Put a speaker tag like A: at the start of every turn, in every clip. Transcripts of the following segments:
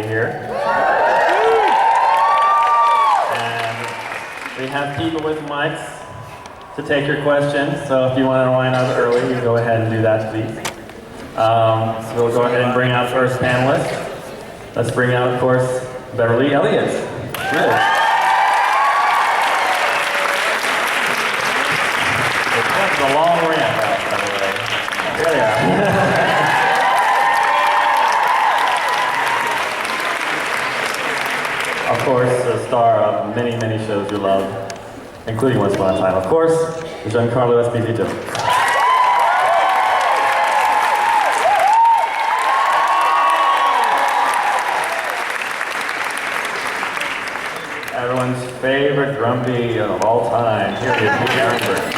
A: Kay here. And we have people with mics to take your questions, so if you want to line up early, you go ahead and do that, please. So we'll go ahead and bring out first panelist. Let's bring out, of course, Beverley Elliott. Really? It's a long ramp out, by the way. Yeah. Of course, a star of many, many shows you love, including Once Upon a Time. Of course, Giancarlo Esposito. Everyone's favorite drum beat of all time. Here it is, Arenberg.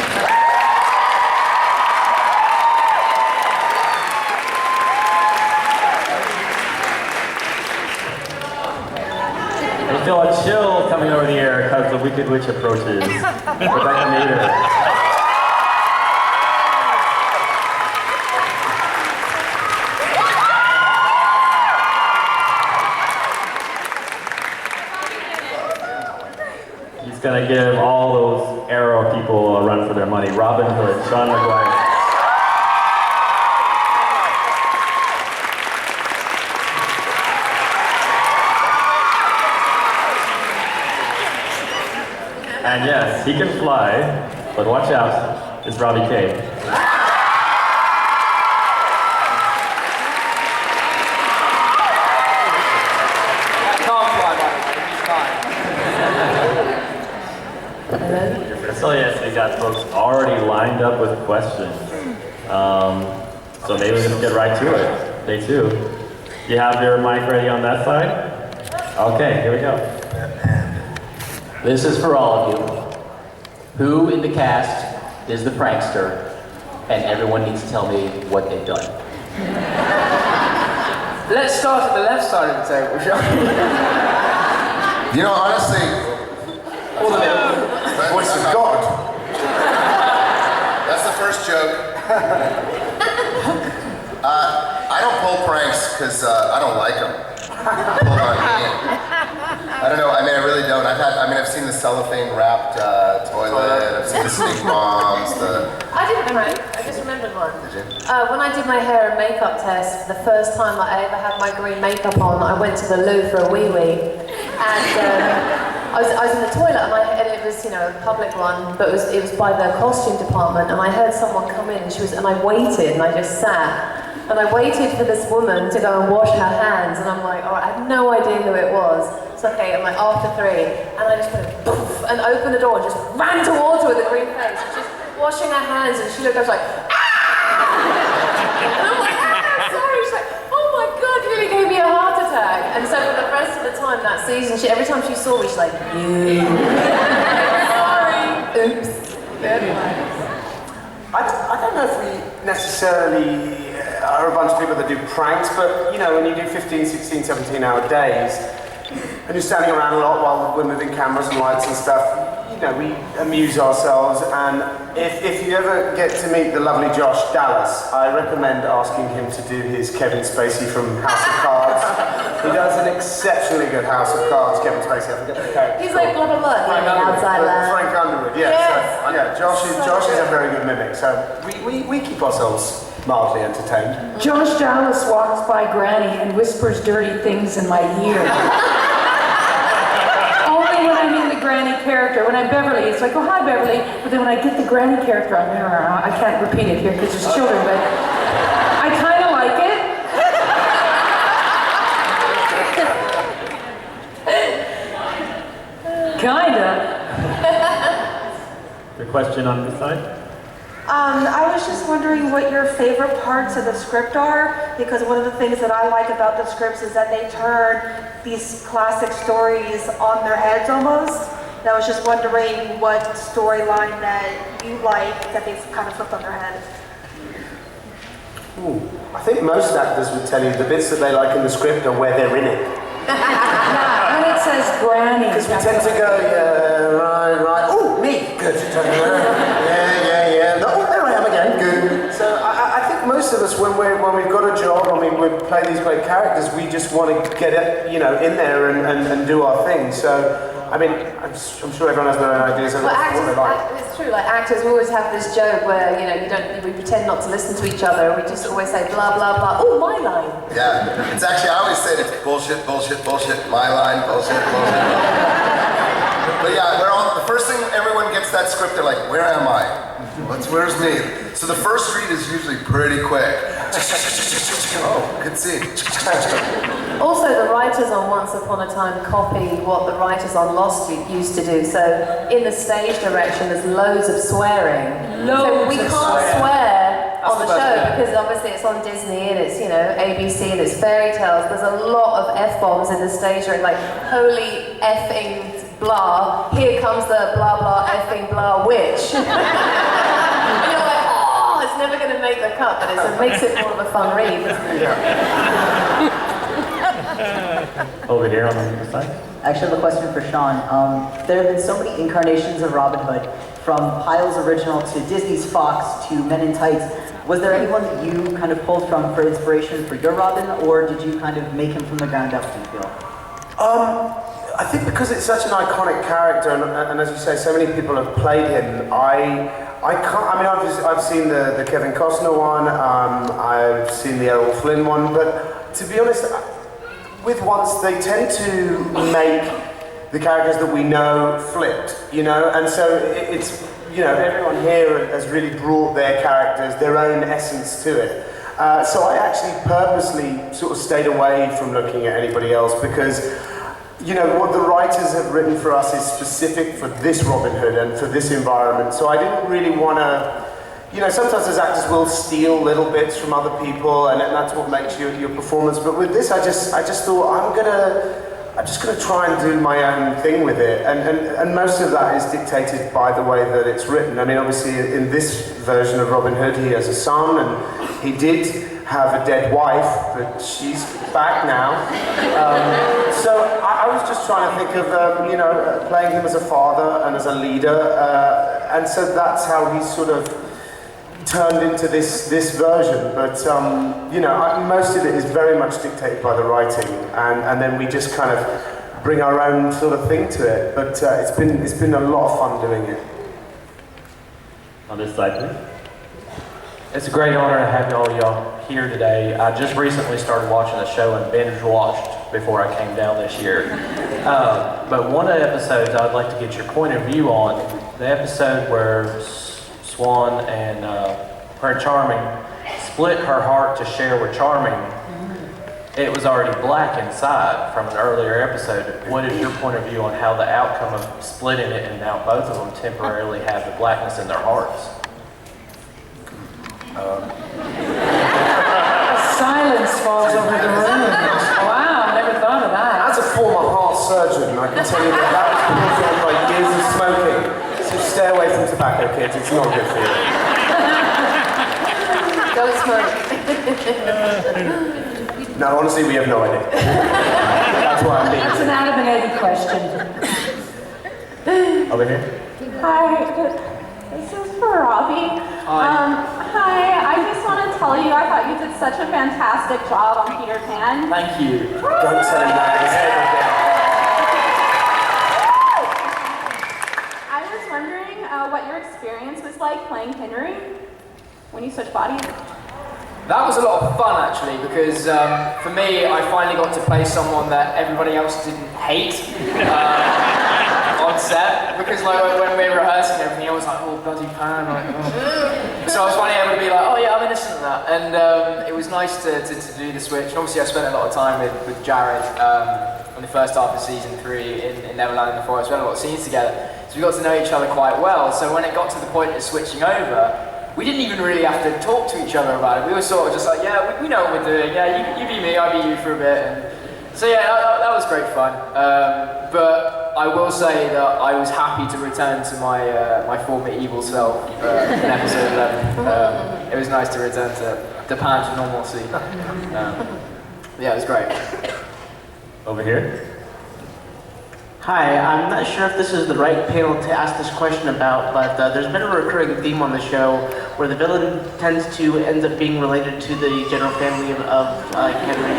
A: I feel a chill coming over the air because the Wicked Witch approaches. Rebecca Nader. He's gonna give all those Arrow people a run for their money. Robin Hood, Sean Maguire. And yes, he can fly, but watch out, it's Robbie Kay. So yes, we got folks already lined up with questions. So maybe we'll just get right to it. Day two. You have your mic ready on that side? Okay, here we go.
B: This is for all of you. Who in the cast is the prankster? And everyone needs to tell me what they've done.
C: Let's start at the left side of the table, shall we?
D: You know, honestly,
C: Or the middle.
D: voice of God. That's the first joke. I don't pull pranks because I don't like them. Pulled on me. I don't know. I mean, I really don't. I've seen the cellophane wrapped toilet. I've seen the stink bombs.
E: I did a prank. I just remembered one.
D: Did you?
E: When I did my hair and makeup test, the first time I ever had my green makeup on, I went to the loo for a wee-wee. And I was in the toilet, and it was, you know, a public one, but it was by the costume department, and I heard someone come in, and I waited, and I just sat. And I waited for this woman to go and wash her hands, and I'm like, all right, I had no idea who it was. It's okay, I'm like, after 3, and I just went poof, and opened the door and just ran towards her with a green face. She's washing her hands, and she looked up like, ah! And I'm like, ah, sorry. She's like, oh my God, you really gave me a heart attack. And so for the rest of the time that season, every time she saw me, she's like, you. Sorry. Oops.
C: I don't know if we necessarily are a bunch of people that do pranks, but you know, when you do 15, 16, 17-hour days, and you're standing around a lot while we're moving cameras and lights and stuff, you know, we amuse ourselves. And if you ever get to meet the lovely Josh Dallas, I recommend asking him to do his Kevin Spacey from House of Cards. He does an exceptionally good House of Cards, Kevin Spacey. I forget the character.
E: He's like blah blah blah.
C: Frank Underwood, yeah.
E: Yes.
C: So, yeah, Josh is a very good mimic, so we keep ourselves mildly entertained.
F: Josh Dallas walks by Granny and whispers dirty things in my ear. Only when I'm in the Granny character. When I'm Beverly, it's like, oh, hi, Beverly. But then when I get the Granny character, I can't repeat it here because there's children, but I kind of like it. Kinda.
A: The question on this side?
G: I was just wondering what your favorite parts of the script are, because one of the things that I like about the scripts is that they turn these classic stories on their heads almost. And I was just wondering what storyline that you like that they've kind of flipped on their head.
C: Ooh, I think most actors would tell you the bits that they like in the script are where they're in it.
F: Yeah, when it says Granny.
C: Because we tend to go, yeah, right. Oh, me, good. Yeah. No, oh, there I am again, good. So I think most of us, when when we've got a job and we play these great characters, we just want to get it, in there and do our thing. So, I mean, I'm sure everyone has their own ideas of what they like.
E: It's true, like actors, we always have this joke where, we pretend not to listen to each other, and we just always say blah, blah, blah. Oh, my line.
D: Yeah, it's actually, I always say it's bullshit, bullshit, bullshit, my line, bullshit, bullshit. But yeah, the first thing everyone gets that script, they're like, where am I? Where's me? So the first read is usually pretty quick. Oh, good scene.
E: Also, the writers on Once Upon a Time copy what the writers on Lost used to do. So in the stage direction, there's loads of swearing. So we can't swear on the show because obviously it's on Disney and it's, ABC and it's fairy tales. There's a lot of F-bombs in the stage direction, like holy effing blah, here comes the blah blah effing blah witch. You're like, oh, it's never going to make the cut, but it makes it more of a fun read, doesn't it?
A: Over here on the other side.
H: I actually have a question for Sean. There have been so many incarnations of Robin Hood, from Pyle's original to Disney's Fox to Men in Tights. Was there anyone that you kind of pulled from for inspiration for your Robin, or did you kind of make him from the ground up, do you feel?
C: I think because it's such an iconic character, and as you say, so many people have played him. I've seen the Kevin Costner one, I've seen the Errol Flynn one, but to be honest, with Once, they tend to make the characters that we know flipped, and so it's, everyone here has really brought their characters, their own essence to it. So I actually purposely sort of stayed away from looking at anybody else because what the writers have written for us is specific for this Robin Hood and for this environment. So I didn't really want to, sometimes as actors will steal little bits from other people, and that's what makes your performance. But with this, I just thought I'm just gonna try and do my own thing with it, and most of that is dictated by the way that it's written. I mean, obviously in this version of Robin Hood, he has a son, and he did have a dead wife, but she's back now. So I was just trying to think of, playing him as a father and as a leader, and so that's how he's sort of turned into this version. But most of it is very much dictated by the writing, and then we just kind of bring our own sort of thing to it. But it's been a lot of fun doing it.
A: On this side, please.
I: It's a great honor to have y'all here today. I just recently started watching the show and binge watched before I came down this year. But one of the episodes I'd like to get your point of view on, the episode where Swan and her Charming split her heart to share with Charming. It was already black inside from an earlier episode. What is your point of view on how the outcome of splitting it and now both of them temporarily have the blackness in their hearts?
F: Silence falls over the room. Wow, never thought of that.
C: As a former heart surgeon, I can tell you that was caused by years of smoking. So stay away from tobacco, kids. It's not good for you.
E: Don't smoke.
C: No, honestly, we have no idea. That's why I'm being.
F: It's an Adam and Eddie question.
A: Over here.
J: Hi, this is for Robbie. Hi, I just want to tell you I thought you did such a fantastic job on Peter Pan.
I: Thank you.
C: Don't tell him that. His head will
J: I was wondering what your experience was like playing Henry when you switched bodies.
K: That was a lot of fun actually, because for me, I finally got to play someone that everybody else didn't hate on set. Because like when we were rehearsing and everything, I was like, oh bloody Pan, like, oh. So I was finally able to be like, oh yeah, I'm innocent of that. And it was nice to do the switch. And obviously I spent a lot of time with Jared on the first half of season 3 in Neverland in the Forest. We had a lot of scenes together, so we got to know each other quite well. So when it got to the point of switching over, we didn't even really have to talk to each other about it. We were sort of just like, yeah, we know what we're doing. Yeah, you be me, I be you for a bit. And so yeah, that was great fun. But I will say that I was happy to return to my former evil self in episode 11. It was nice to return to Pan to normalcy. Yeah, it was great.
A: Over here.
L: Hi, I'm not sure if this is the right panel to ask this question about, but there's been a recurring theme on the show where the villain tends to ends up being related to the general family of Henry.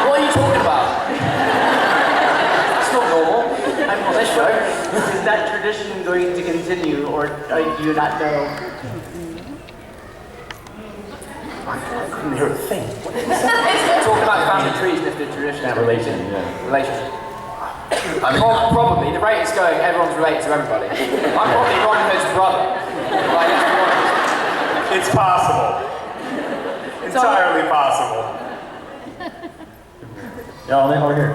K: What are you talking about? It's not normal. I'm on this show.
L: Is that tradition going to continue, or do you not know?
C: I couldn't hear a thing.
K: Talking about family trees and if the tradition.
A: That relation, yeah.
K: Relationship.
D: I mean,
K: Probably. The rate is going, everyone's related to everybody. I'm probably Ron Hood's brother. Like, let's be honest.
C: It's possible. Entirely possible.
A: Yeah, over here.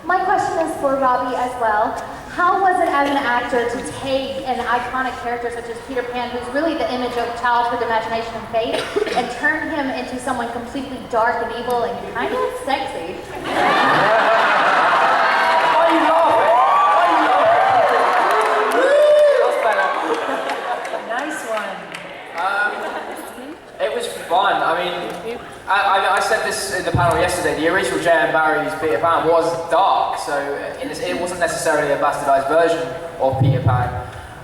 M: My question is for Robbie as well. How was it as an actor to take an iconic character such as Peter Pan, who's really the image of childhood imagination and faith, and turn him into someone completely dark and evil and kind of sexy?
K: Why are you laughing? That's better.
F: Nice one.
K: It was fun. I mean, I said this in the panel yesterday. The original J.M. Barrie's Peter Pan was dark, so it wasn't necessarily a bastardized version of Peter Pan.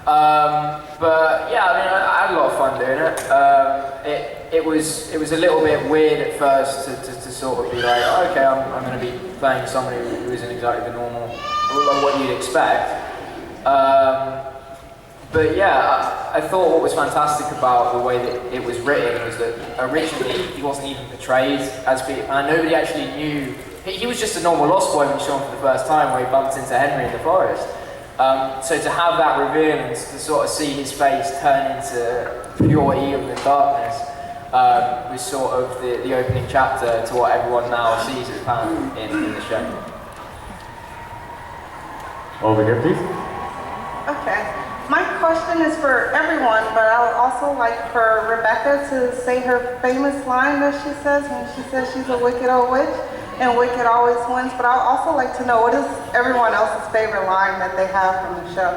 K: But yeah, I mean, I had a lot of fun doing it. It was a little bit weird at first to sort of be like, okay, I'm going to be playing somebody who isn't exactly the normal, or what you'd expect. But yeah, I thought what was fantastic about the way that it was written was that originally he wasn't even portrayed as Peter Pan. Nobody actually knew. He was just a normal lost boy when you saw him for the first time, where he bumped into Henry in the forest. So to have that reveal and to sort of see his face turn into pure evil and darkness was sort of the opening chapter to what everyone now sees as Pan in the show.
A: Over here, please.
G: Okay. My question is for everyone, but I would also like for Rebecca to say her famous line that she says when she says she's a wicked old witch and wicked always wins. But I would also like to know, what is everyone else's favorite line that they have from the show?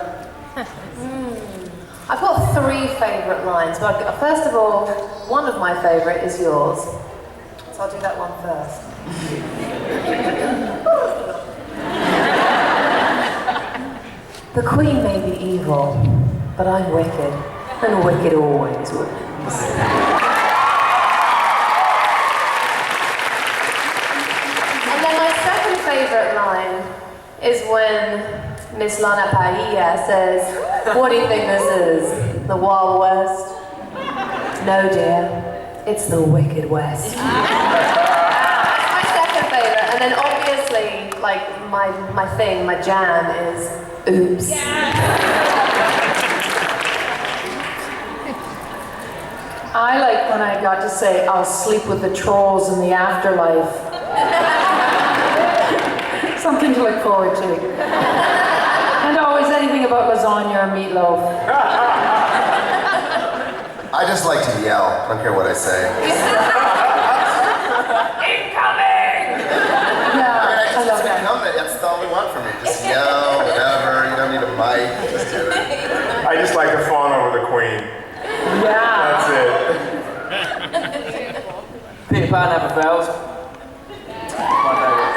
E: I've got 3 favorite lines, but first of all, one of my favorite is yours. So I'll do that one first. The Queen may be evil, but I'm wicked, and wicked always wins. And then my second favorite line is when Miss Lana Paella says, "What do you think this is? The Wild West?" "No, dear, it's the Wicked West." That's my second favorite. And then obviously, like my jam is oops.
F: I like when I got to say, "I'll sleep with the trolls in the afterlife." Something to look forward to. And always anything about lasagna or meatloaf.
D: I just like to yell. I don't care what I say.
K: Incoming!
F: Yeah, I love that.
D: That's all we want from me. Just yell, whatever. You don't need a mic. Just do it.
C: I just like to fawn over the Queen.
F: Yeah.
C: That's it.
K: Peter Pan never fails. My favourite.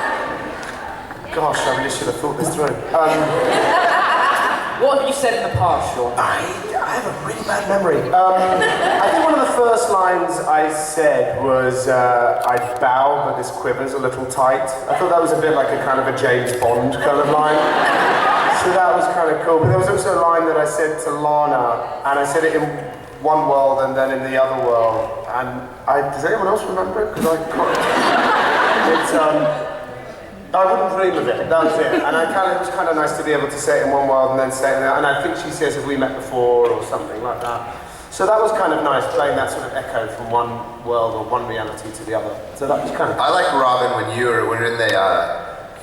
C: Gosh, I really should have thought this through.
K: What have you said in the past, Sean?
C: I have a really bad memory. I think one of the first lines I said was, I bow, but this quiver's a little tight. I thought that was a bit like a kind of a James Bond kind of line. So that was kind of cool. But there was also a line that I said to Lana, and I said it in one world and then in the other world. And does anyone else remember it? Because I can't. It's, I wouldn't dream of it, that was it. And it was kind of nice to be able to say it in one world and then say it in the other. And I think she says, "Have we met before?" or something like that. So that was kind of nice, playing that sort of echo from one world or one reality to the other. So that was kind of...
D: I like Robin when you're in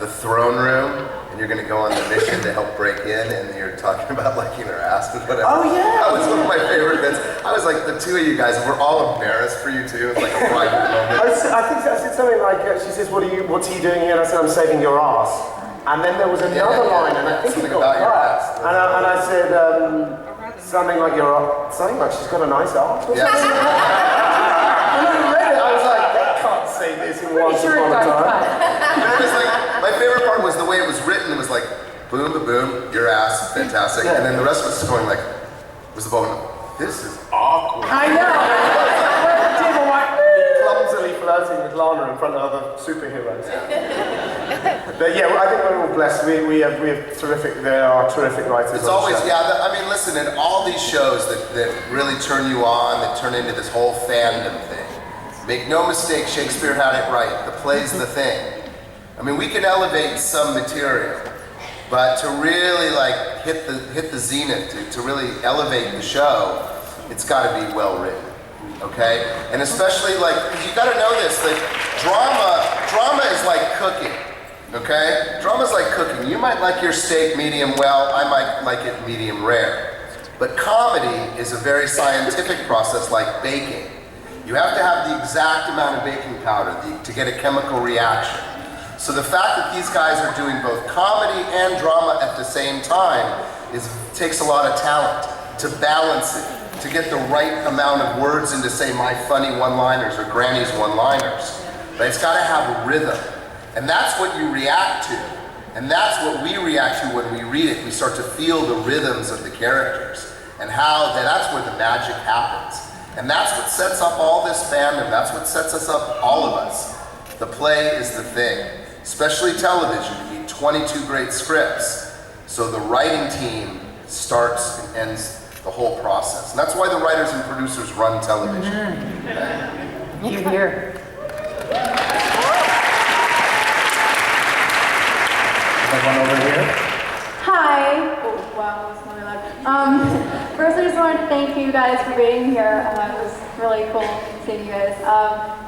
D: the throne room and you're gonna go on the mission to help break in and you're talking about liking her ass or whatever.
C: Oh yeah!
D: That was one of my favorite bits. I was like, the two of you guys were all embarrassed for you too. It was like a private moment.
C: I think I said something like, she says, what's he doing here? And I said, "I'm saving your ass." And then there was another line, and I think it got cut. And I said, something like she's got a nice ass. Or something. And I read it, I was like, they can't say this in one upon a time.
D: It was like, my favorite part was the way it was written. It was like, boom, boom, your ass, fantastic. And then the rest was just going like, was the bone,
C: this is awkward.
F: I know. Table walk.
C: Clumsily flirting with Lana in front of other superheroes. But yeah, I think we're all blessed. We have terrific. There are terrific writers.
D: It's
C: on
D: always,
C: the show.
D: yeah, I mean, listen, in all these shows that really turn you on, that turn into this whole fandom thing, make no mistake, Shakespeare had it right. The play's the thing. I mean, we can elevate some material, but to really like hit the zenith, to really elevate the show, it's got to be well written, okay? And especially like, because you got to know this, like drama is like cooking. Okay? Drama's like cooking. You might like your steak medium well, I might like it medium rare. But comedy is a very scientific process like baking. You have to have the exact amount of baking powder to get a chemical reaction. So the fact that these guys are doing both comedy and drama at the same time takes a lot of talent to balance it, to get the right amount of words into, say, my funny one-liners or Granny's one-liners. But it's got to have a rhythm. And that's what you react to. And that's what we react to when we read it. We start to feel the rhythms of the characters and that's where the magic happens. And that's what sets up all this fandom. That's what sets us up, all of us. The play is the thing. Especially television, you need 22 great scripts. So the writing team starts and ends the whole process. And that's why the writers and producers run television.
F: You're here.
A: One over here.
J: Hi. Oh, wow, that's really loud. First, I just wanted to thank you guys for being here. It was really cool seeing you guys.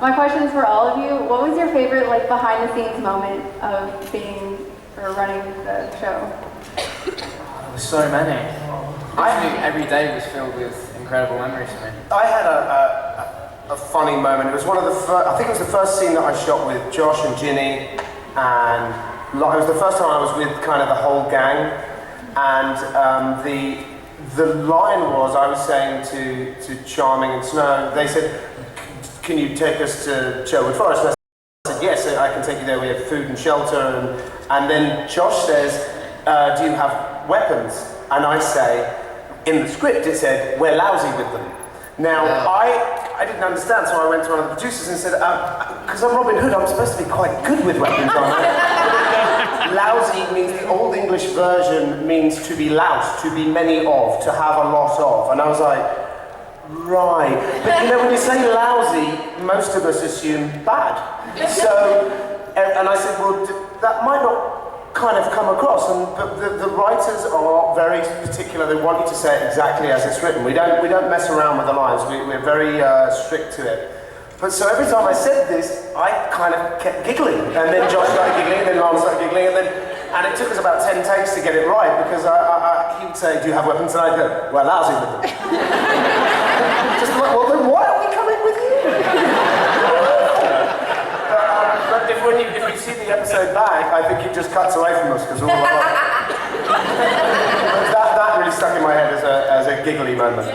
J: My question is for all of you. What was your favorite, like, behind-the-scenes moment of being or running the show?
K: So many. I think every day was filled with incredible memories for me.
C: I had a funny moment. It was one of the first, I think it was the first scene that I shot with Josh and Ginny, and it was the first time I was with kind of the whole gang, and the line was, I was saying to Charming and Snow, they said, can you take us to Sherwood Forest? And I said, yes, I can take you there, we have food and shelter, and then Josh says, do you have weapons? And I say, in the script it said, we're lousy with them. Now, I didn't understand, so I went to one of the producers and said, because I'm Robin Hood, I'm supposed to be quite good with weapons, aren't I? Lousy means, the Old English version means to be loused, to be many of, to have a lot of. And I was like, right. But you know, when you say lousy, most of us assume bad. So, and I said, well, that might not kind of come across, but the writers are very particular. They want you to say it exactly as it's written. We don't mess around with the lines. We're very strict to it. But so every time I said this, I kind of kept giggling, and then Josh started giggling, and then Lana started giggling, and it took us about 10 takes to get it right, because he would say, do you have weapons? And I'd go, we're lousy with them. Just like, well then why are we coming with you? But if you see the episode back, I think it just cuts away from us, because all of that really stuck in my head as a giggly moment.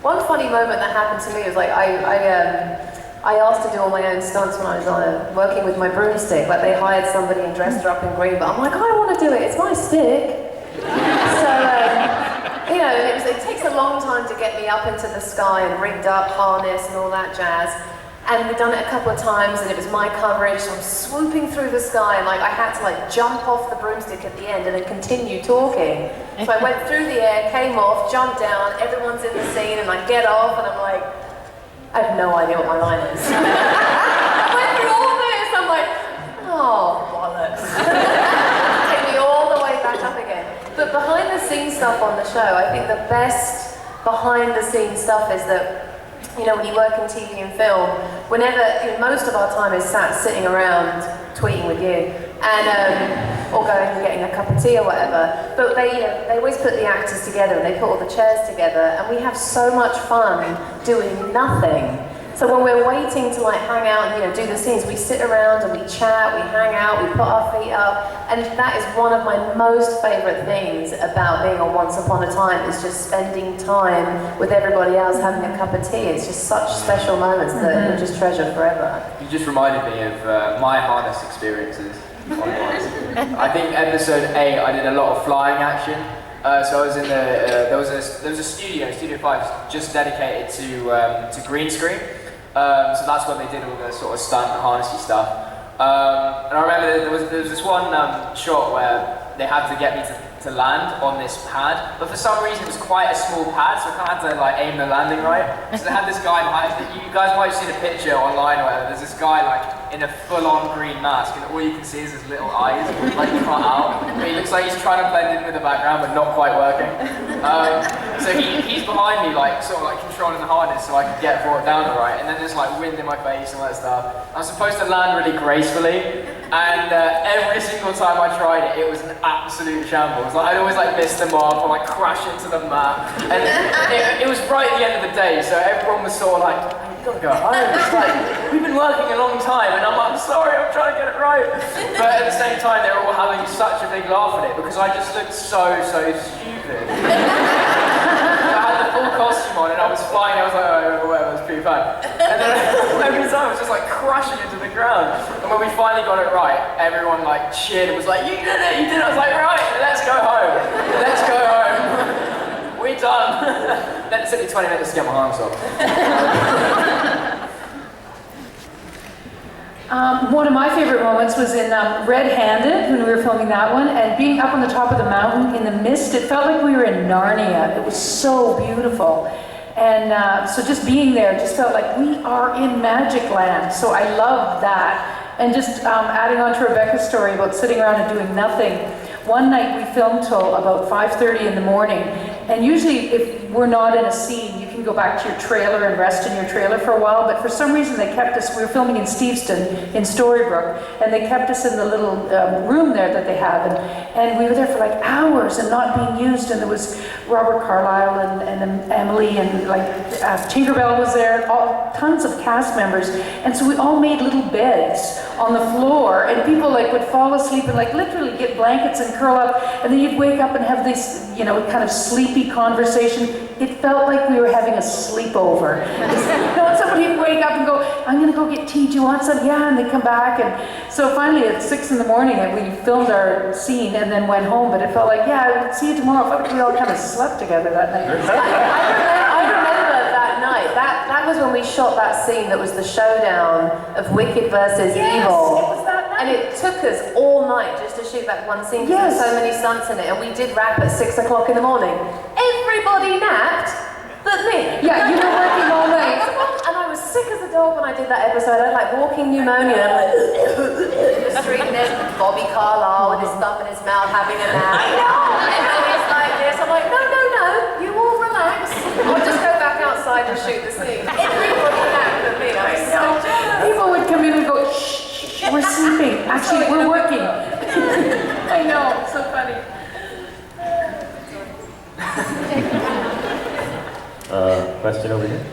E: One funny moment that happened to me was like I asked to do all my own stunts when I was working with my broomstick. Like they hired somebody and dressed her up in green, but I'm like, I want to do it. It's my stick. So you know, it takes a long time to get me up into the sky and rigged up, harness and all that jazz. And we'd done it a couple of times, and it was my coverage, so I'm swooping through the sky, and like I had to like jump off the broomstick at the end and then continue talking. So I went through the air, came off, jumped down, everyone's in the scene, and I get off, and I'm like, I have no idea what my line is. I went through all this, I'm like, oh, bollocks. Take me all the way back up again. But behind the scenes stuff on the show, I think the best behind the scenes stuff is that, you know, when you work in TV and film, most of our time is sitting around tweeting with you, and or going and getting a cup of tea or whatever. But they always put the actors together and they put all the chairs together, and we have so much fun doing nothing. So when we're waiting to like hang out and do the scenes, we sit around and we chat, we hang out, we put our feet up, and that is one of my most favourite things about being on Once Upon a Time, is just spending time with everybody else having a cup of tea. It's just such special moments that you'll just treasure forever.
K: You just reminded me of my harness experiences on Once. I think episode 8 I did a lot of flying action, So I was in there was a Studio 5 just dedicated to green screen. So that's when they did all the sort of stunt harnessy stuff. And I remember there was this one shot where they had to get me to land on this pad, but for some reason it was quite a small pad, so I kind of had to like aim the landing right. So they had this guy behind. You guys might have seen a picture online or whatever. There's this guy like in a full-on green mask, and all you can see is his little eyes like cut out. But he looks like he's trying to blend in with the background, but not quite working. So he's behind me, like sort of like controlling the harness, so I could get brought down the right. And then there's like wind in my face and all that stuff. I was supposed to land really gracefully, and every single time I tried it, it was an absolute shambles. Like, I'd always like miss them off or like crash into the mat. And it was right at the end of the day, so everyone was sort of like, you gotta go home. It's like, we've been working a long time, and I'm like, I'm sorry, I'm trying to get it right. But at the same time, they were all having such a big laugh at it because I just looked so stupid. I had the full costume on and I was flying, I was like, oh, whatever, it was pretty fun. And then every time I was just like crashing into the ground. And when we finally got it right, everyone like cheered and was like, you did it, you did it. I was like, right, let's go home. Let's go home. We're done. Then it took me 20 minutes to get my arms off.
F: One of my favorite moments was in Red-Handed, when we were filming that one, and being up on the top of the mountain in the mist. It felt like we were in Narnia. It was so beautiful. And so just being there just felt like we are in Magic Land. So I loved that. And just adding on to Rebecca's story about sitting around and doing nothing. One night we filmed till about 5:30 in the morning. And usually if we're not in a scene, you can go back to your trailer and rest in your trailer for a while. But for some reason they kept us, we were filming in Steveston, in Storybrooke, and they kept us in the little room there that they have. And we were there for like hours and not being used. And there was Robert Carlyle and Emily and like Tinkerbell was there, tons of cast members. And so we all made little beds on the floor, and people like would fall asleep and like literally get blankets and curl up, and then you'd wake up and have this, you know, kind of sleepy conversation. It felt like we were having a sleepover. You know, somebody would wake up and go, I'm gonna go get tea, do you want some? Yeah, and they come back. And so finally at 6 in the morning we filmed our scene and then went home, but it felt like, yeah, see you tomorrow. It felt like we all kind of slept together that night.
E: I remember that night. That was when we shot that scene that was the showdown of Wicked versus Evil.
F: It was that night.
E: And it took us all night just to shoot that one scene because there's so many stunts in it. And we did wrap at 6 o'clock in the morning. Everybody napped but me.
F: Yeah, you were working all night.
E: And I was sick as a dog when I did that episode. I had like walking pneumonia. I'm like in the street, and there's Bobby Carlyle with his stuff in his mouth having a nap. I know. And then he's like this. I'm like, no, you all relax. I'll just go back outside and shoot the scene. Everybody napped but me. I was so jealous.
F: People would come in and go, shh, we're sleeping. Actually, we're working. I know, so funny.
A: Question over here.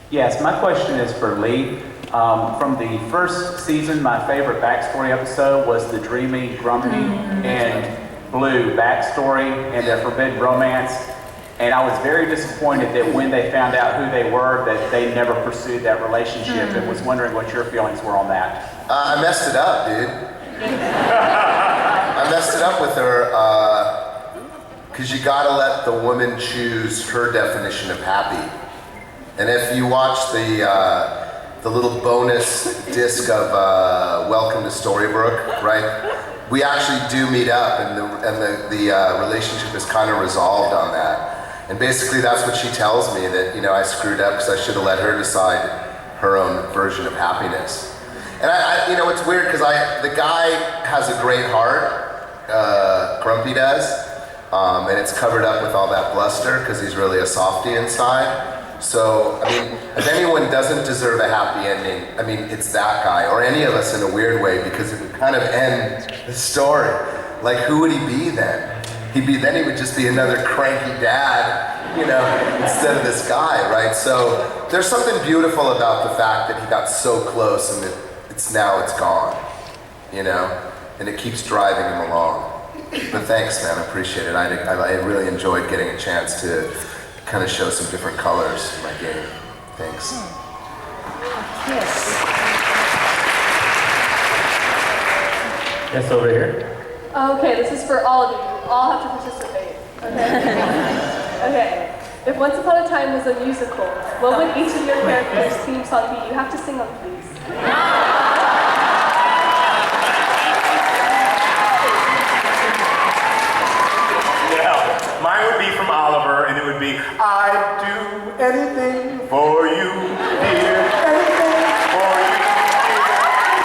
N: Yes, my question is for Lee. From the first season, my favorite backstory episode was the dreamy, grumpy, and blue backstory and their forbidden romance. And I was very disappointed that when they found out who they were, that they never pursued that relationship, and was wondering what your feelings were on that.
D: I messed it up, dude. I messed it up with her, because you gotta let the woman choose her definition of happy. And if you watch the little bonus disc of Welcome to Storybrooke, right? We actually do meet up, and the relationship is kind of resolved on that. And basically that's what she tells me, that, you know, I screwed up because I should have let her decide her own version of happiness. And I you know, it's weird because the guy has a great heart, Grumpy does, and it's covered up with all that bluster because he's really a softie inside. So, I mean, if anyone doesn't deserve a happy ending, I mean, it's that guy, or any of us in a weird way, because it would kind of end the story. Like, who would he be then? He would just be another cranky dad, you know, instead of this guy, right? So, there's something beautiful about the fact that he got so close and that it's gone, you know? And it keeps driving him along. But thanks, man, I appreciate it. I really enjoyed getting a chance to kind of show some different colors in my game. Thanks.
A: Yes, over here.
J: Okay, this is for all of you. You all have to participate.
O: Okay. If Once Upon a Time was a musical, what would each of your characters' theme song be? You have to sing them, please.
C: Yeah, mine would be from Oliver, and it would be, I'd do anything for you, dear, anything for you,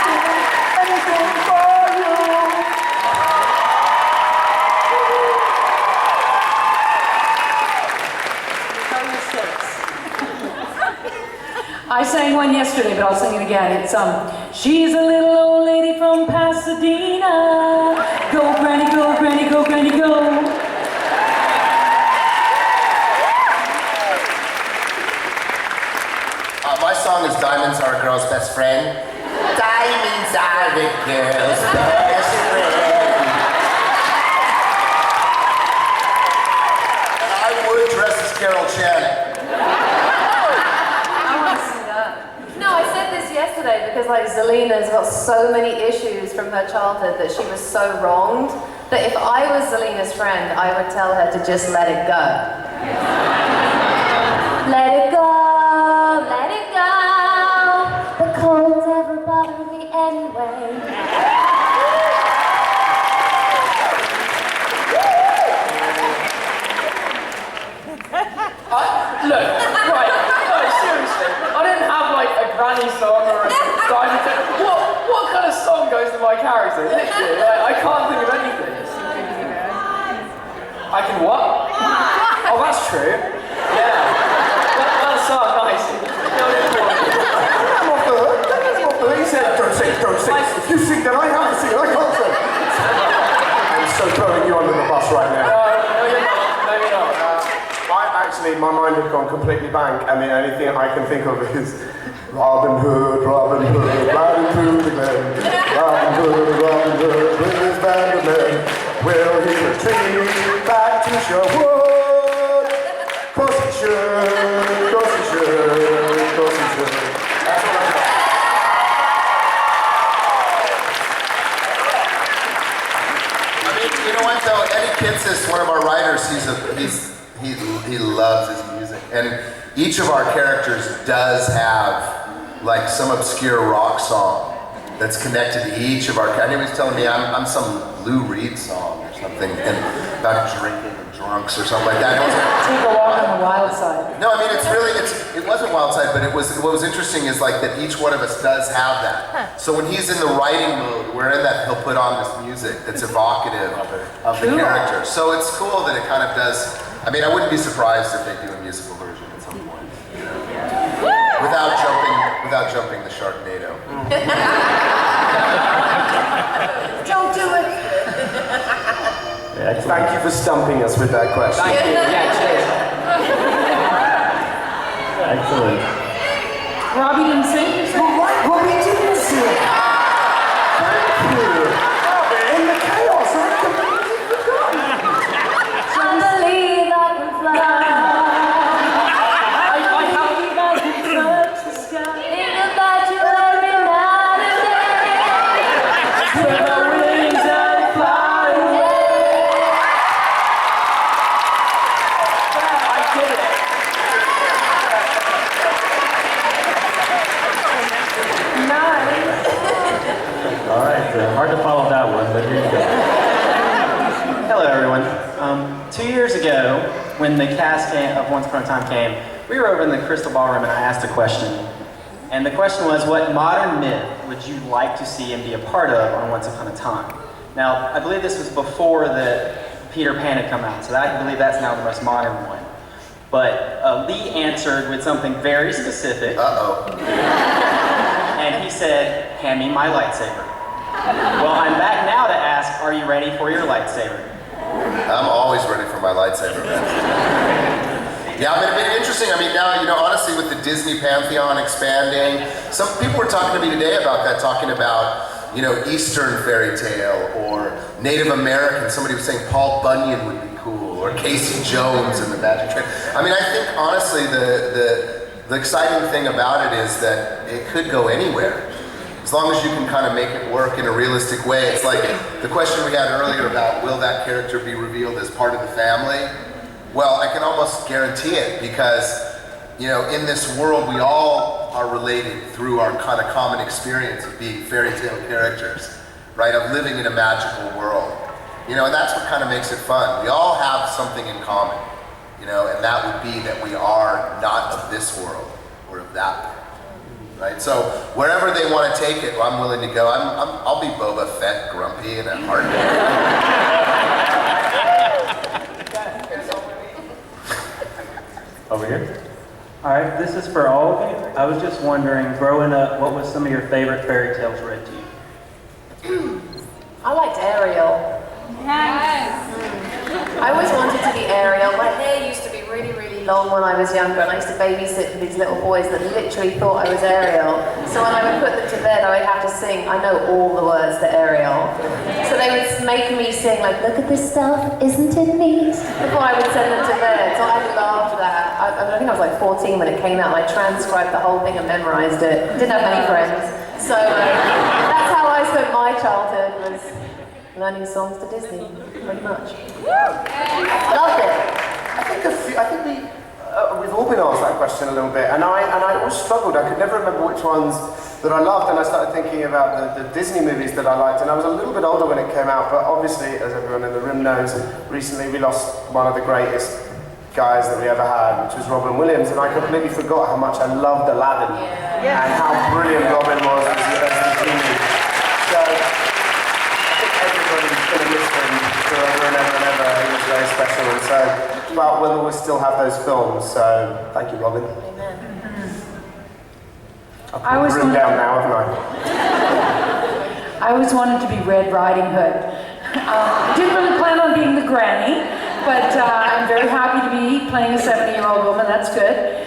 C: dear, anything for you.
F: I sang one yesterday, but I'll sing it again. It's she's a little old lady from Pasadena. Go granny, go granny, go granny, go.
D: My song is Diamonds Are a Girl's Best Friend. Diamonds are the girl's best friend. And I would dress as Carol Channing.
E: No, I said this yesterday because like Zelina's got so many issues from her childhood that she was so wronged that if I was Zelina's friend, I would tell her to just let it go. Let it go, let it go. The cold never bothered me anyway.
K: Look, right, no, seriously, I didn't have like a granny song or a diamond tip. What kind of song goes to my character? Literally, like, I can't think of anything. I can what? Oh, that's true. Yeah. That's so nice.
C: I'm off the hook. He said, don't sing, don't sing. If you sing, then I have to sing, I can't sing. I'm so throwing you under the bus right now.
K: No, you're not. No, you're not.
C: Actually, my mind had gone completely blank, and the only thing I can think of is Robin Hood, riding through the glen. Robin Hood, with his band of men. Will he retreat back to Sherwood? Course he should, course he should, course he should. That's what I got.
D: I mean, you know what though? Eddie Kitsis, one of our writers, he loves his music, and each of our characters does have like some obscure rock song that's connected to each of our. And he was telling me I'm some Lou Reed song or something, and about drinking and drunks or something like that.
F: Take a walk on the wild side.
D: No, I mean it wasn't wild side, but what was interesting is like that each one of us does have that. So when he's in the writing mode, we're in that, he'll put on this music that's evocative of the character. So it's cool that it kind of does. I mean, I wouldn't be surprised if they do a musical version at some point. You know? Without jumping the Sharknado.
E: Don't do it.
A: Yeah,
C: Thank you for stumping us with that question.
K: Thank you. Yeah, cheers.
A: excellent.
F: Robbie didn't sing?
C: Robbie didn't sing. Thank you. In the chaos, I completely forgot.
E: I believe I can fly. I believe I can touch the sky. Think about you every night and day. Spread my wings and fly away.
K: I did it.
E: Nice.
A: All right, hard to follow that one, but here you go.
P: Hello, everyone. 2 years ago, when the cast of Once Upon a Time came, we were over in the Crystal Ballroom and I asked a question. And the question was, what modern myth would you like to see and be a part of on Once Upon a Time? Now, I believe this was before the Peter Pan had come out, so I believe that's now the most modern one. But Lee answered with something very specific.
D: Uh-oh.
P: And he said, hand me my lightsaber. Well, I'm back now to ask, are you ready for your lightsaber?
D: I'm always ready for my lightsaber, man. Yeah, I mean, it'd be interesting. I mean, now, you know, honestly, with the Disney Pantheon expanding, some people were talking to me today about that, talking about, you know, Eastern fairy tale or Native American. Somebody was saying Paul Bunyan would be cool, or Casey Jones and the Magic Train. I mean, I think, honestly, the exciting thing about it is that it could go anywhere. as long as you can kind of make it work in a realistic way. It's like the question we had earlier about will that character be revealed as part of the family? Well, I can almost guarantee it because, you know, in this world we all are related through our kind of common experience of being fairy tale characters, right? Of living in a magical world. You know, and that's what kind of makes it fun. We all have something in common, you know, and that would be that we are not of this world or of that world. Right? So wherever they want to take it, I'm willing to go. I'll be Boba Fett, grumpy, and a heartbeat.
A: Over here.
P: All right, this is for all of you. I was just wondering, growing up, what was some of your favorite fairy tales read to you?
E: I liked Ariel.
M: Yes.
E: I always wanted to be Ariel. My hair used to be really, really long when I was younger, and I used to babysit for these little boys that literally thought I was Ariel. So when I would put them to bed, I would have to sing, I know all the words to Ariel. So they would make me sing, like, look at this stuff, isn't it neat? Before I would send them to bed. So I loved that. I think I was like 14 when it came out, and I transcribed the whole thing and memorized it. Didn't have many friends. So that's how I spent my childhood, was learning songs to Disney, pretty much. Loved it.
C: I think we've all been asked that question a little bit, and I always struggled. I could never remember which ones that I loved, and I started thinking about the Disney movies that I liked, and I was a little bit older when it came out, but obviously, as everyone in the room knows, recently we lost one of the greatest guys that we ever had, which was Robin Williams, and I completely forgot how much I loved Aladdin, and how brilliant Robin was as the genie. So, everybody's going to miss him forever and ever and ever. He was very special, and so, but we'll still have those films, so thank you, Robin.
F: I was
C: written down now, haven't I?
F: I always wanted to be Red Riding Hood. Didn't really plan on being the granny, but I'm very happy to be playing a 70-year-old woman. That's good.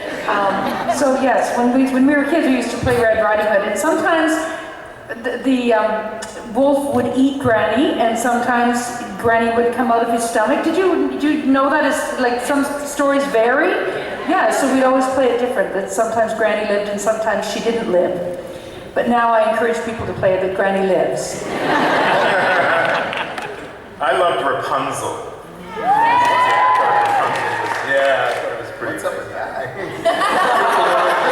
F: So yes, when we were kids, we used to play Red Riding Hood, and sometimes the wolf would eat Granny, and sometimes Granny would come out of his stomach. Did you know that is like some stories vary? Yeah, so we'd always play it different. That sometimes Granny lived and sometimes she didn't live. But now I encourage people to play it that Granny lives.
Q: I loved Rapunzel. Yeah, I thought it was pretty. What's up with that? The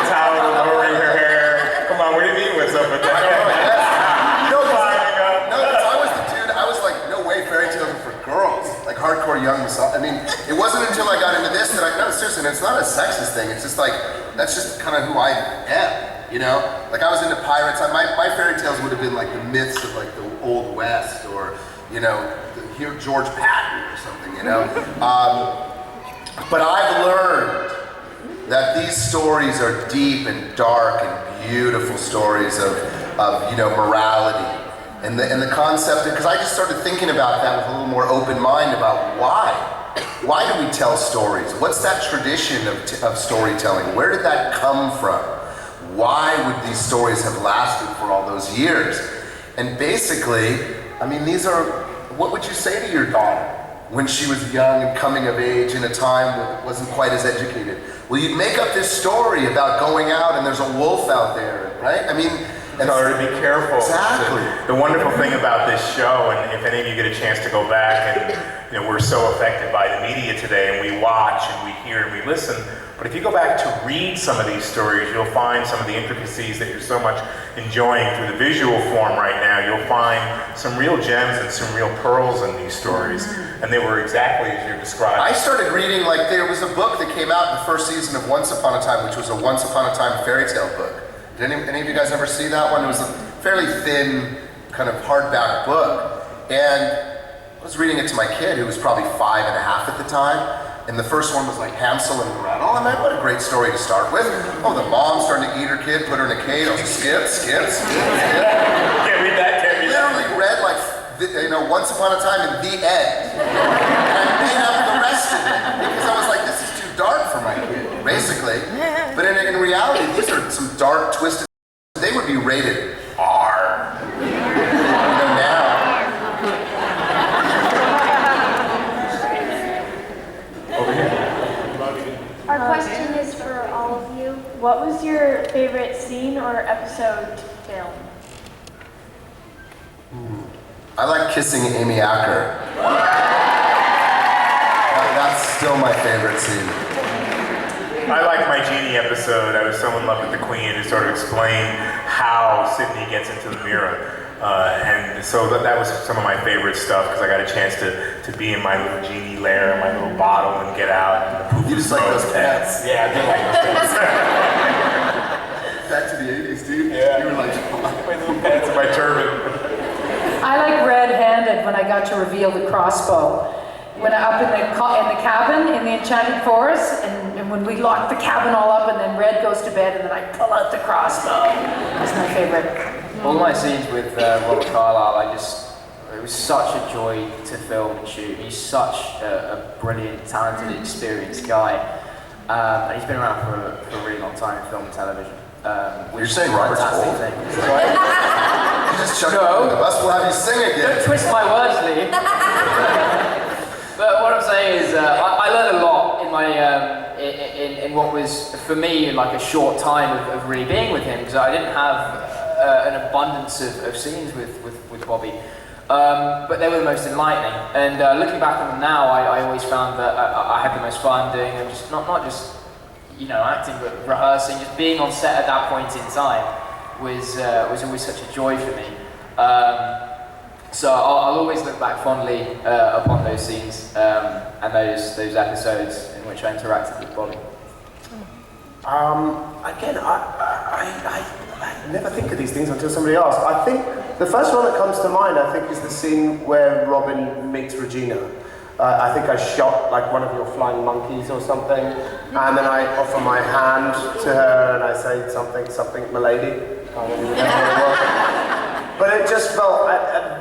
Q: towel lowering her hair. Come on, what do you mean? What's up with that?
D: I was like, no way, fairy tales are for girls. Like hardcore young myself. I mean, it wasn't until I got into this that no, seriously, it's not a sexist thing. It's just like, that's just kind of who I am. You know, like I was into pirates. My fairy tales would have been like the myths of like the Old West, or you know, here George Patton or something. You know, but I've learned that these stories are deep and dark and beautiful stories of you know, morality and the concept. Because I just started thinking about that with a little more open mind about why do we tell stories? What's that tradition of storytelling? Where did that come from? Why would these stories have lasted for all those years? And basically, I mean, these are, what would you say to your daughter when she was young and coming of age in a time that wasn't quite as educated? Well, you'd make up this story about going out and there's a wolf out there, right? I mean,
Q: in order to be careful.
D: Exactly.
Q: The wonderful thing about this show, and if any of you get a chance to go back, and you know, we're so affected by the media today, and we watch and we hear and we listen, but if you go back to read some of these stories, you'll find some of the intricacies that you're so much enjoying through the visual form right now. You'll find some real gems and some real pearls in these stories, and they were exactly as you're describing.
D: I started reading, like, there was a book that came out in the first season of Once Upon a Time, which was a Once Upon a Time fairy tale book. Did any of you guys ever see that one? It was a fairly thin, kind of hardback book. And I was reading it to my kid, who was probably 5 and a half at the time. And the first one was like Hansel and Gretel. I mean, what a great story to start with. Oh, the mom's starting to eat her kid, put her in a cage. Oh, skip.
Q: Can't read that, can't read that.
D: Literally read like, you know, Once Upon a Time and the end. And I made up the rest of it because I was like, this is too dark for my kid, basically. But in reality, these are some dark, twisted. They would be rated R. You know, now.
A: Over here.
R: Our question is for all of you. What was your favorite scene or episode to film?
D: I like kissing Amy Acker. That's still my favorite scene.
Q: I like my Genie episode. I was so in love with the Queen to sort of explain how Sidney gets into the mirror. And so that was some of my favorite stuff because I got a chance to be in my little Genie lair, my little bottle, and get out. And the poop
D: you just like those pants.
Q: Yeah, I did like those pants.
D: Back to the 80s, dude.
Q: Yeah.
D: You were like,
Q: my little pants and my turban.
F: I like red-handed when I got to reveal the crossbow. When I up in the cabin in the Enchanted Forest, and when we lock the cabin all up, and then Red goes to bed, and then I pull out the crossbow. That's my favorite.
K: All my scenes with Robert Carlyle, it was such a joy to film and shoot. He's such a brilliant, talented, experienced guy, and he's been around for a really long time in film and television.
D: You're saying Robert's old? You just chucked
K: No.
D: the bus. We'll have you sing again.
K: Don't twist my words, Lee. But what I'm saying is, I learned a lot in my in what was for me like a short time of really being with him, because I didn't have an abundance of scenes with Bobby, but they were the most enlightening. And looking back on them now, I always found that I had the most fun doing them, just not just acting, but rehearsing. Just being on set at that point in time was always such a joy for me. So I'll always look back fondly upon those scenes and those episodes in which I interacted with Bobby.
C: Again, I never think of these things until somebody asks. I think the first one that comes to mind, I think, is the scene where Robin meets Regina. I think I shot like one of your flying monkeys or something, and then I offer my hand to her and I say something, milady. Can't really remember what it was. But it just felt,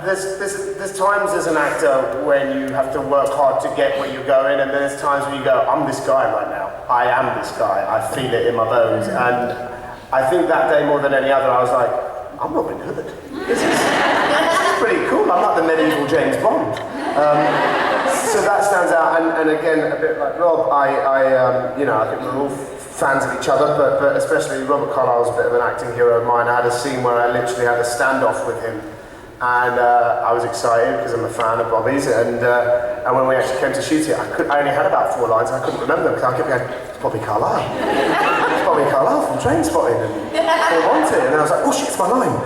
C: there's times as an actor when you have to work hard to get where you're going, and there's times when you go, I'm this guy right now. I am this guy. I feel it in my bones. And I think that day more than any other, I was like, I'm Robin Hood. This is pretty cool. I'm like the medieval James Bond. So that stands out. And again, a bit like Rob, I think we're all fans of each other, but especially Robert Carlyle's a bit of an acting hero of mine. I had a scene where I literally had a standoff with him, and I was excited because I'm a fan of Bobby's, and when we actually came to shoot it, I only had about 4 lines, and I couldn't remember them because I kept going, it's Bobby Carlyle. It's Bobby Carlyle from Trainspotting, and they want it, and then I was like, oh shit, it's my line.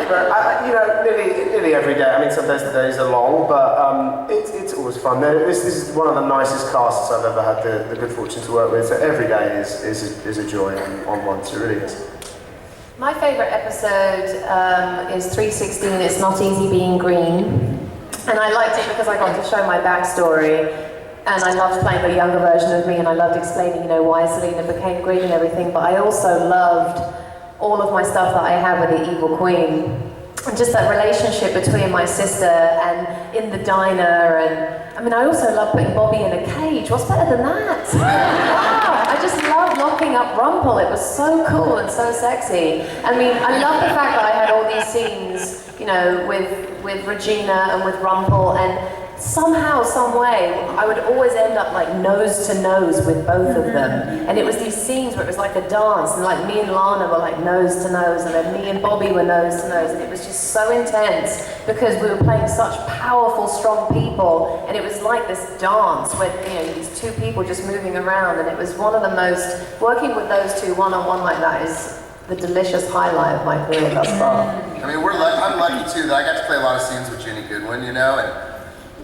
C: But nearly every day. I mean, sometimes the days are long, but it's always fun. This is one of the nicest casts I've ever had the good fortune to work with. So every day is a joy on once. It really is.
E: My favourite episode is 316. It's Not Easy Being Green, and I liked it because I got to show my backstory. And I loved playing the younger version of me, and I loved explaining, why Selena became green and everything. But I also loved all of my stuff that I had with the Evil Queen. And just that relationship between my sister and in the diner. And I also love putting Bobby in a cage. What's better than that? Wow, I just loved locking up Rumpel. It was so cool and so sexy. I love the fact that I had all these scenes, with Regina and with Rumpel, and somehow, some way, I would always end up like nose to nose with both of them. And it was these scenes where it was like a dance, and like me and Lana were like nose to nose, and then me and Bobby were nose to nose, and it was just so intense because we were playing such powerful, strong people, and it was like this dance with these two people just moving around, and it was one of the most, working with those two one-on-one like that is the delicious highlight of my career thus far.
D: I'm lucky too that I got to play a lot of scenes with Ginny Goodwin, and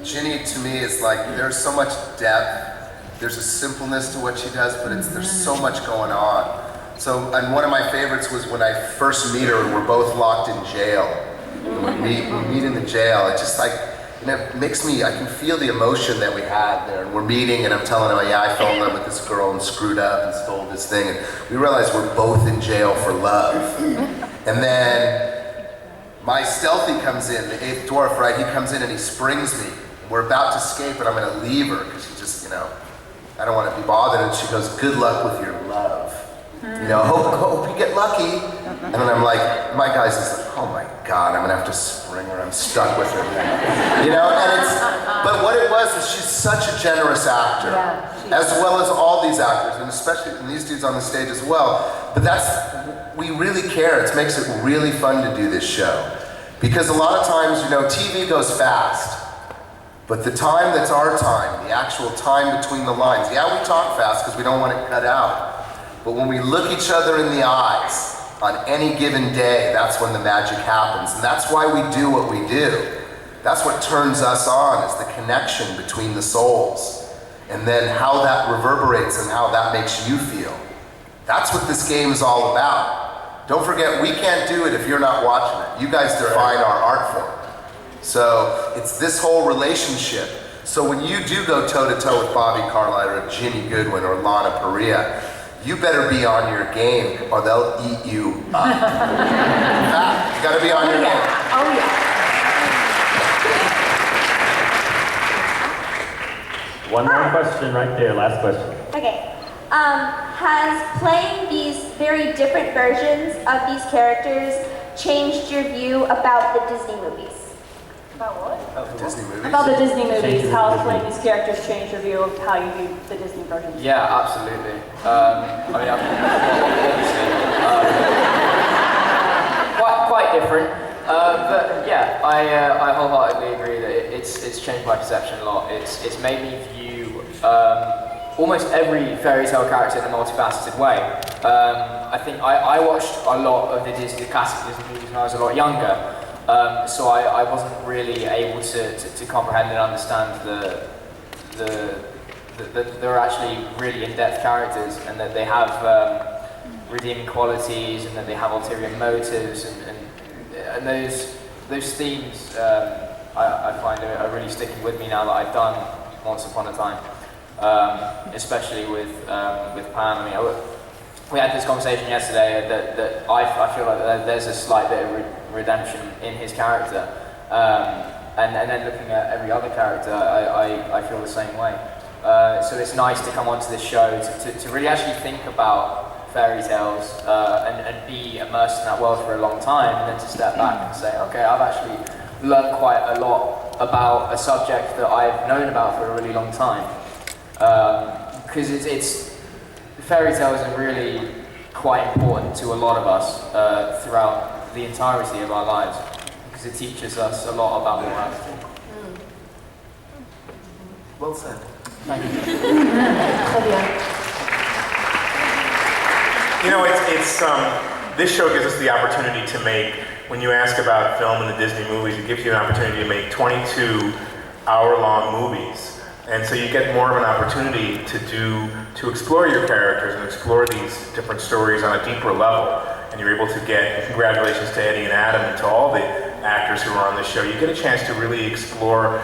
D: Ginny to me is like, there's so much depth, there's a simpleness to what she does, but there's so much going on. So, and one of my favorites was when I first meet her and we're both locked in jail. And we meet in the jail, it just like, it makes me, I can feel the emotion that we had there. And we're meeting and I'm telling her, yeah, I fell in love with this girl and screwed up and stole this thing. And we realize we're both in jail for love. And then my stealthy comes in, the 8th dwarf, right? He comes in and he springs me. We're about to escape and I'm gonna leave her because she just, I don't want to be bothered. And she goes, good luck with your love. Hope you get lucky. And then I'm like, my guy's just like, oh my God, I'm gonna have to spring her. I'm stuck with her. But what it was is she's such a generous actor, as well as all these actors, and especially these dudes on the stage as well. But we really care. It makes it really fun to do this show. Because a lot of times, TV goes fast. But the time that's our time, the actual time between the lines, yeah, we talk fast because we don't want it cut out. But when we look each other in the eyes on any given day, that's when the magic happens. And that's why we do what we do. That's what turns us on, is the connection between the souls. And then how that reverberates and how that makes you feel. That's what this game is all about. Don't forget, we can't do it if you're not watching it. You guys define our art form. So it's this whole relationship. So when you do go toe-to-toe with Bobby Carlyle or Ginny Goodwin or Lana Parrilla, you better be on your game or they'll eat you up. You gotta be on your game.
F: Oh yeah.
A: One more question right there, last question.
R: Okay. Has playing these very different versions of these characters changed your view about the Disney movies?
O: About what?
D: Disney movies?
O: About the Disney movies,
A: Changes
O: how
A: the
O: playing
A: Disney.
O: these characters changed your view of how you view the Disney versions?
K: Yeah, absolutely. Quite different. But yeah, I wholeheartedly agree that it's changed my perception a lot. It's made me view almost every fairy tale character in a multifaceted way. I think I watched a lot of the classic Disney movies when I was a lot younger. So I wasn't really able to comprehend and understand that they're actually really in-depth characters and that they have redeeming qualities and that they have ulterior motives and those themes I find are really sticking with me now that I've done Once Upon a Time, especially with Pam. I mean, we had this conversation yesterday that I feel like there's a slight bit of redemption in his character, and then looking at every other character, I feel the same way. So it's nice to come onto this show to really actually think about fairy tales and be immersed in that world for a long time, and then to step back and say, okay, I've actually learned quite a lot about a subject that I've known about for a really long time. Because it's fairy tales are really quite important to a lot of us throughout the entirety of our lives, because it teaches us a lot about morality.
D: Well said.
K: Thank you.
Q: This show gives us the opportunity to make, when you ask about film and the Disney movies, it gives you an opportunity to make 22-hour-long movies. And so you get more of an opportunity to explore your characters and explore these different stories on a deeper level. And you're able to get, congratulations to Eddie and Adam and to all the actors who are on the show, you get a chance to really explore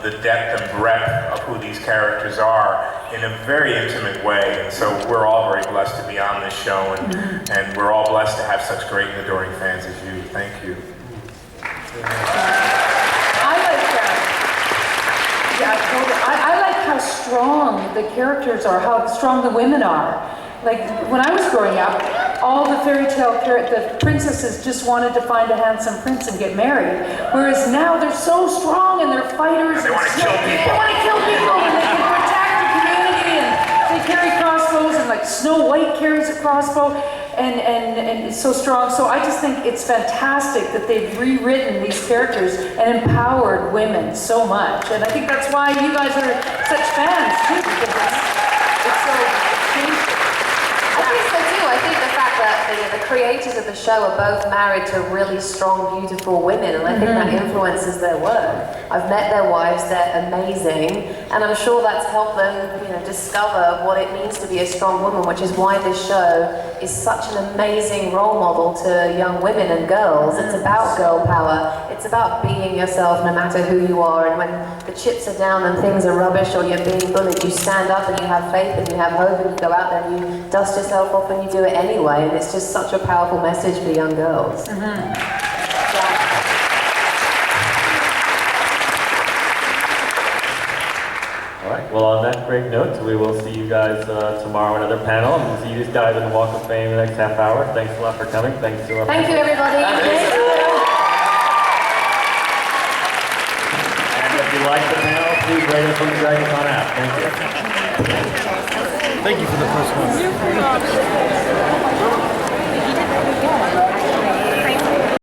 Q: the depth and breadth of who these characters are in a very intimate way. And so we're all very blessed to be on this show, and we're all blessed to have such great and adoring fans as you. Thank you.
F: I like how strong the characters are, how strong the women are. Like, when I was growing up, all the fairy tale the princesses just wanted to find a handsome prince and get married. Whereas now they're so strong and they're fighters.
Q: They want to kill people.
F: They want to kill people and they can protect the community and they carry crossbows and like Snow White carries a crossbow and it's so strong. So I just think it's fantastic that they've rewritten these characters and empowered women so much. And I think that's why you guys are such fans too, because it's so changed.
E: I think so too. I think the fact that the creators of the show are both married to really strong, beautiful women, and I think that influences their work. I've met their wives; they're amazing, and I'm sure that's helped them, discover what it means to be a strong woman. Which is why this show is such an amazing role model to young women and girls. It's about girl power. It's about being yourself, no matter who you are. And when the chips are down and things are rubbish, or you're being bullied, you stand up and you have faith and you have hope and you go out there and you dust yourself off and you do it anyway. And it's just such a powerful message for young girls.
A: All right, well, on that great note, we will see you guys tomorrow in another panel, and we'll see you guys in the Walk of Fame in the next half hour. Thanks a lot for coming. Thanks to our
E: Thank you, everybody.
A: And if you like the panel, please rate us on the Dragon app. Thank you.
S: Thank you for the first one.